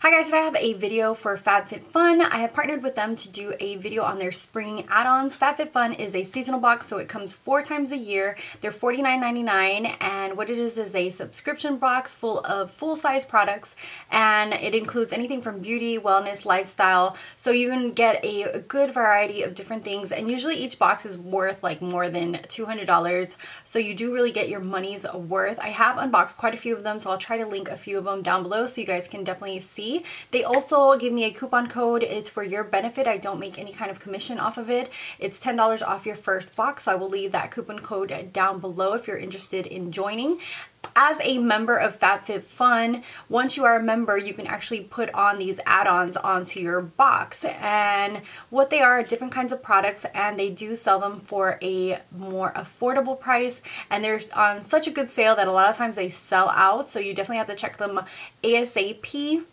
Hi guys, today I have a video for FabFitFun. I have partnered with them to do a video on their spring add-ons. FabFitFun is a seasonal box, so it comes 4 times a year. They're $49.99, and what it is a subscription box full of full-size products, and it includes anything from beauty, wellness, lifestyle, so you can get a good variety of different things, and usually each box is worth like more than $200, so you do really get your money's worth. I have unboxed quite a few of them, so I'll try to link a few of them down below so you guys can definitely see. They also give me a coupon code. It's for your benefit. I don't make any kind of commission off of it. It's $10 off your first box, so I will leave that coupon code down below if you're interested in joining. As a member of FabFitFun, once you are a member, you can actually put on these add-ons onto your box, and what they are different kinds of products, and they do sell them for a more affordable price, and they're on such a good sale that a lot of times they sell out, so you definitely have to check them ASAP.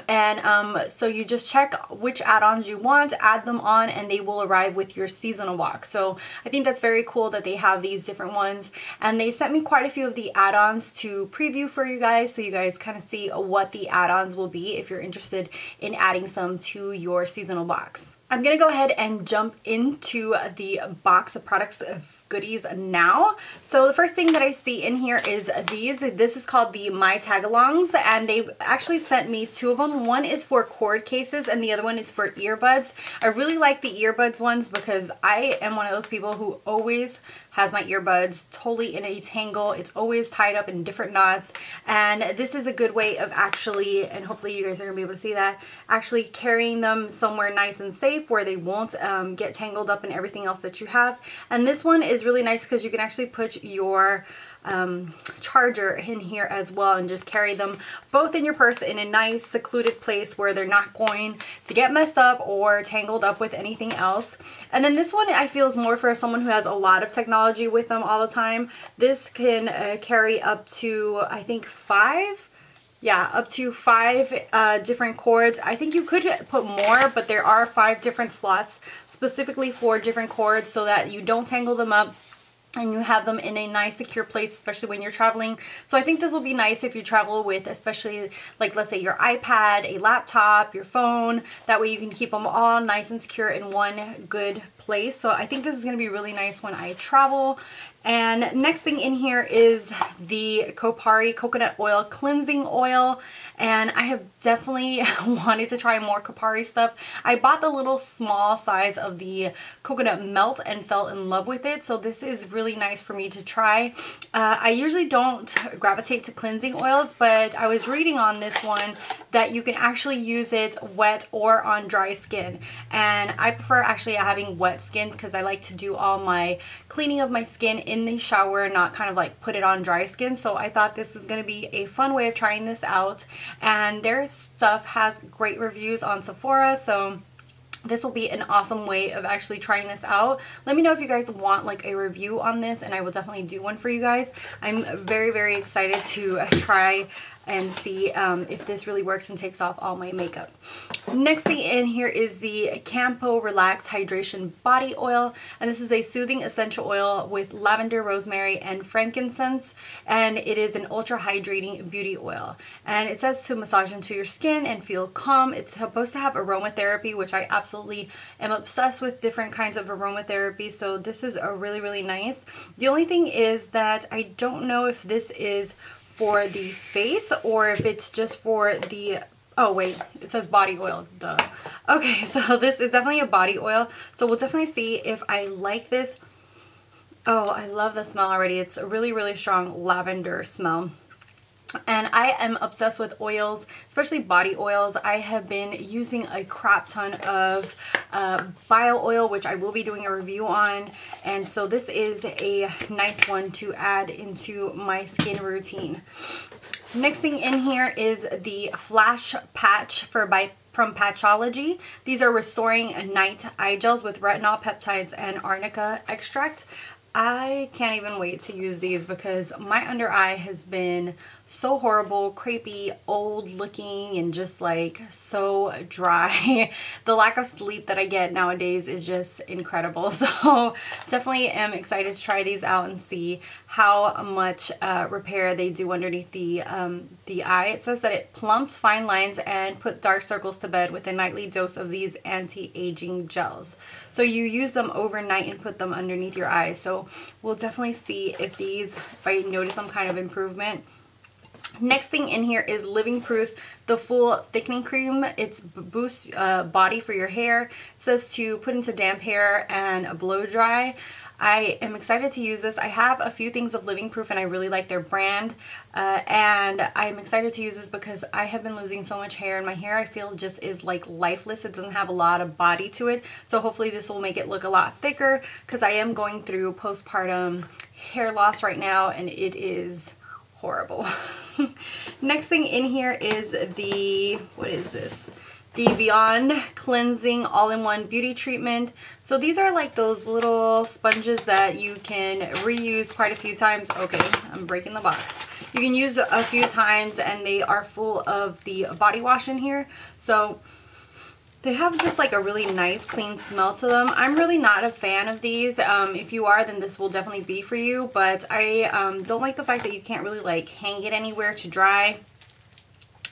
And so you just check which add-ons you want, add them on, and they will arrive with your seasonal box. So I think that's very cool that they have these different ones, and they sent me quite a few of the add-ons to preview for you guys, so you guys kind of see what the add-ons will be if you're interested in adding some to your seasonal box. I'm gonna go ahead and jump into the box of products goodies now. So the first thing that I see in here is these. This is called the My Tagalongs, and they actually sent me 2 of them. One is for cord cases and the other one is for earbuds. I really like the earbuds ones because I am one of those people who always has my earbuds totally in a tangle. It's always tied up in different knots, and this is a good way of actually, and hopefully you guys are gonna be able to see that, actually carrying them somewhere nice and safe where they won't get tangled up in everything else that you have. And this one is really nice because you can actually put your charger in here as well and just carry them both in your purse in a nice secluded place where they're not going to get messed up or tangled up with anything else. And then this one I feel is more for someone who has a lot of technology with them all the time. This can carry up to, I think, 5. Yeah, up to 5 different cords. I think you could put more, but there are 5 different slots specifically for different cords so that you don't tangle them up and you have them in a nice secure place, especially when you're traveling. So I think this will be nice if you travel with, especially like, let's say, your iPad, a laptop, your phone. That way you can keep them all nice and secure in one good place. So I think this is going to be really nice when I travel. And next thing in here is the Kopari Coconut Oil Cleansing Oil. And I have definitely wanted to try more Kopari stuff. I bought the little small size of the coconut melt and fell in love with it. So this is really nice for me to try. I usually don't gravitate to cleansing oils, but I was reading on this one that you can actually use it wet or on dry skin. And I prefer actually having wet skin because I like to do all my cleaning of my skin in the shower, not kind of like put it on dry skin. So I thought this is going to be a fun way of trying this out, and their stuff has great reviews on Sephora, so this will be an awesome way of actually trying this out. Let me know if you guys want like a review on this, and I will definitely do one for you guys. I'm very excited to try and see if this really works and takes off all my makeup. Next thing in here is the Campo Relax Hydration Body Oil, and this is a soothing essential oil with lavender, rosemary, and frankincense, and it is an ultra hydrating beauty oil. And it says to massage into your skin and feel calm. It's supposed to have aromatherapy, which I absolutely am obsessed with different kinds of aromatherapy, so this is a really nice. The only thing is that I don't know if this is for the face or if it's just for the, oh wait, it says body oil, duh. Okay, so this is definitely a body oil, so we'll definitely see if I like this. Oh, I love the smell already. It's a really strong lavender smell. And I am obsessed with oils, especially body oils. I have been using a crap ton of bio oil, which I will be doing a review on. And so this is a nice one to add into my skin routine. Next thing in here is the Flash Patch from Patchology. These are restoring night eye gels with retinol, peptides, and arnica extract. I can't even wait to use these because my under eye has been so horrible, crepey, old looking, and just like so dry. The lack of sleep that I get nowadays is just incredible. So definitely am excited to try these out and see how much repair they do underneath the eye. It says that it plumps fine lines and put dark circles to bed with a nightly dose of these anti-aging gels. So you use them overnight and put them underneath your eyes. So we'll definitely see if I notice some kind of improvement. Next thing in here is Living Proof, the full thickening cream. It's boosts body for your hair. It says to put into damp hair and blow dry. I am excited to use this. I have a few things of Living Proof and I really like their brand, and I'm excited to use this because I have been losing so much hair, and my hair I feel just is like lifeless. It doesn't have a lot of body to it, so hopefully this will make it look a lot thicker because I am going through postpartum hair loss right now and it is horrible. Next thing in here is what is this? The Beyond Cleansing All-in-One Beauty Treatment. So these are like those little sponges that you can reuse quite a few times. Okay, I'm breaking the box. You can use a few times and they are full of the body wash in here. So they have just like a really nice clean smell to them. I'm really not a fan of these. If you are, then this will definitely be for you. But I don't like the fact that you can't really like hang it anywhere to dry.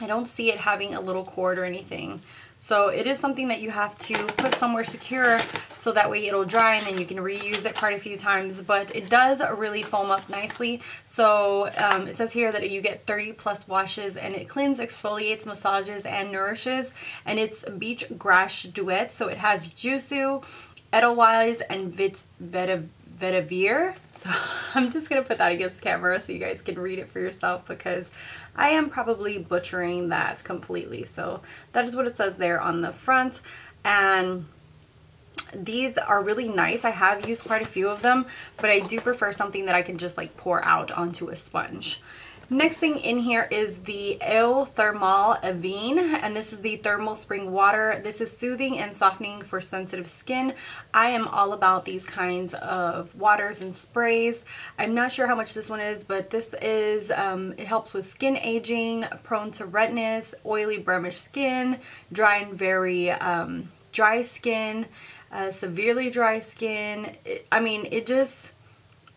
I don't see it having a little cord or anything. So it is something that you have to put somewhere secure so that way it'll dry and then you can reuse it quite a few times. But it does really foam up nicely. So it says here that you get 30+ washes and it cleans, exfoliates, massages, and nourishes. And it's Beach Grass Duet. So it has Jusu, Edelweiss, and Vetiver. So I'm just going to put that against the camera so you guys can read it for yourself because I am probably butchering that completely. So that is what it says there on the front. And these are really nice. I have used quite a few of them, but I do prefer something that I can just like pour out onto a sponge. Next thing in here is the Eau Thermale Avene, and this is the thermal spring water. This is soothing and softening for sensitive skin. I am all about these kinds of waters and sprays. I'm not sure how much this one is, but this is, it helps with skin aging, prone to redness, oily blemished skin, dry and very dry skin, severely dry skin.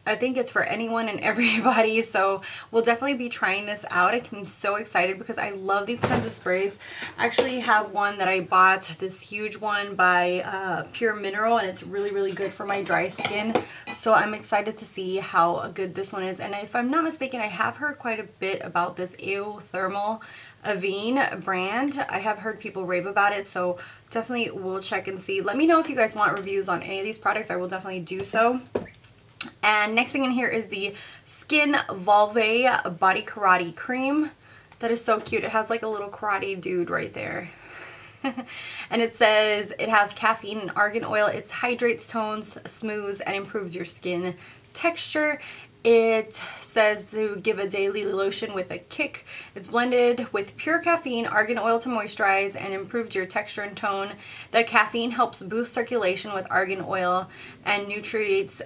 I think it's for anyone and everybody, so we'll definitely be trying this out. I'm so excited because I love these kinds of sprays. I actually have one that I bought, this huge one by Pure Mineral, and it's really, really good for my dry skin. So I'm excited to see how good this one is. And if I'm not mistaken, I have heard quite a bit about this Eau Thermale Avene brand. I have heard people rave about it, so definitely we'll check and see. Let me know if you guys want reviews on any of these products. I will definitely do so. And next thing in here is the Skin Volve Body Karate Cream. That is so cute. It has like a little karate dude right there. And it says it has caffeine and argan oil. It hydrates, tones, smooths, and improves your skin texture. It says to give a daily lotion with a kick. It's blended with pure caffeine, argan oil to moisturize and improve your texture and tone. The caffeine helps boost circulation with argan oil and nurtures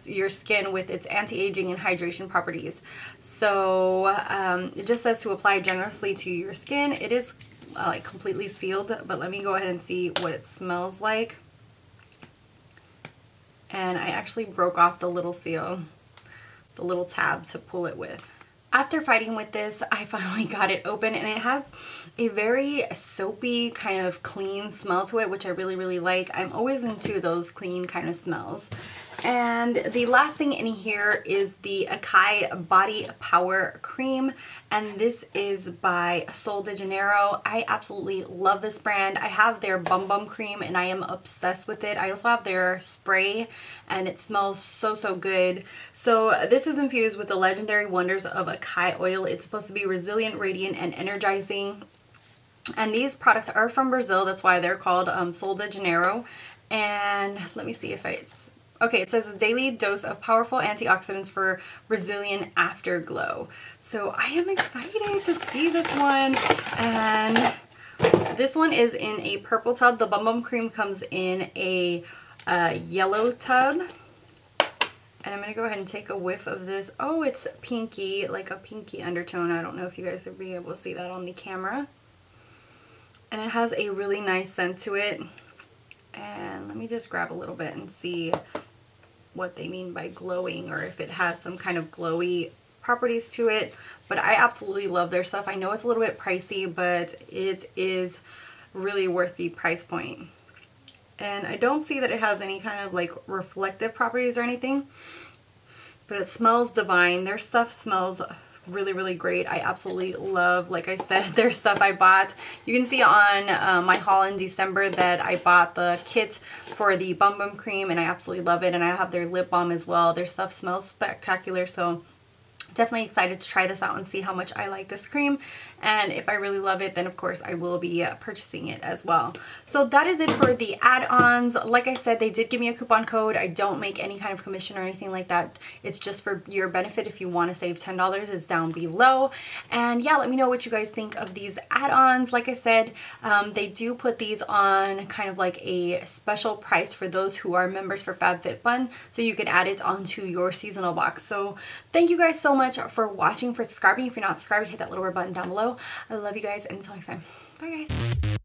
your skin with its anti-aging and hydration properties. So it just says to apply generously to your skin. It is like completely sealed, but let me go ahead and see what it smells like. And I actually broke off the little seal, the little tab to pull it with. After fighting with this, I finally got it open, and it has a very soapy kind of clean smell to it, which I really, really like. I'm always into those clean kind of smells. And the last thing in here is the Acai Body Power Cream, and this is by Sol de Janeiro. I absolutely love this brand. I have their Bum Bum Cream and I am obsessed with it. I also have their spray and it smells so, so good. So this is infused with the legendary wonders of acai oil. It's supposed to be resilient, radiant, and energizing. And these products are from Brazil. That's why they're called Sol de Janeiro. And let me see if okay, it says a daily dose of powerful antioxidants for Brazilian afterglow. So I am excited to see this one. And this one is in a purple tub. The Bum Bum Cream comes in a yellow tub. And I'm going to go ahead and take a whiff of this. Oh, it's pinky, like a pinky undertone. I don't know if you guys will be able to see that on the camera. And it has a really nice scent to it. And let me just grab a little bit and see what they mean by glowing, or if it has some kind of glowy properties to it. But I absolutely love their stuff. I know it's a little bit pricey, but it is really worth the price point. And I don't see that it has any kind of like reflective properties or anything, but it smells divine. Their stuff smells really, really great. I absolutely love, like I said, their stuff I bought. You can see on my haul in December that I bought the kit for the Bum Bum Cream, and I absolutely love it. And I have their lip balm as well. Their stuff smells spectacular, so definitely excited to try this out and see how much I like this cream. And if I really love it, then of course I will be purchasing it as well. So that is it for the add-ons. Like I said, they did give me a coupon code. I don't make any kind of commission or anything like that. It's just for your benefit. If you want to save $10, it's down below. And yeah, let me know what you guys think of these add-ons. Like I said, they do put these on kind of like a special price for those who are members for FabFitFun, so you can add it onto your seasonal box. So thank you guys so much for watching, for subscribing. If you're not subscribed, hit that little red button down below. I love you guys, and until next time, bye guys.